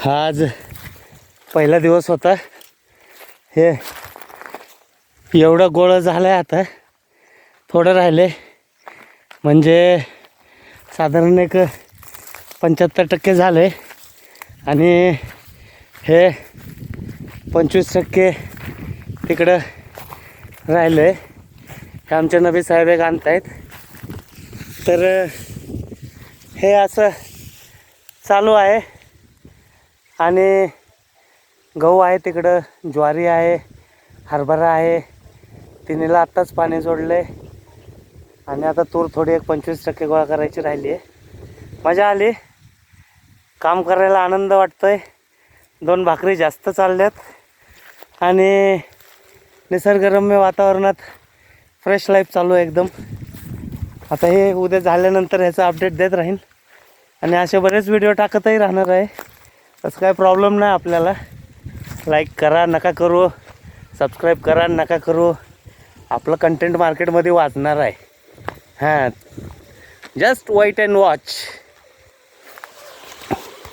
हा आज पहिला दिवस होता. हे एवढं गोळं झालं आहे, आता थोडं राहिले म्हणजे साधारण एक 75% झालं आहे आणि हे 25% तिकडं राहिलं आहे. हे आमचे नबी साहेब एक आणत आहेत. तर हे असं चालू आहे. आणि गहू आहे तिकडं, ज्वारी आहे, हरभरा आहे. तिन्हीला आत्ताच पाणी सोडलं आहे. आणि आता तूर थोडी एक 25% गोळा करायची राहिली आहे. मजा आली, काम करायला आनंद वाटतोय. 2 भाकरी जास्त चालल्यात आणि निसर्गरम्य वातावरणात फ्रेश लाईफ चालू आहे एकदम. आता हे उद्या झाल्यानंतर ह्याचा अपडेट देत राहीन आणि असे बरेच व्हिडिओ टाकतही राहणार आहे. तसं काय प्रॉब्लेम नाही आपल्याला. लाईक करा नका करू, सबस्क्राईब करा नका करू, आपलं कंटेंट मार्केटमध्ये वाचणार आहे. हां, जस्ट वेट अँड वॉच.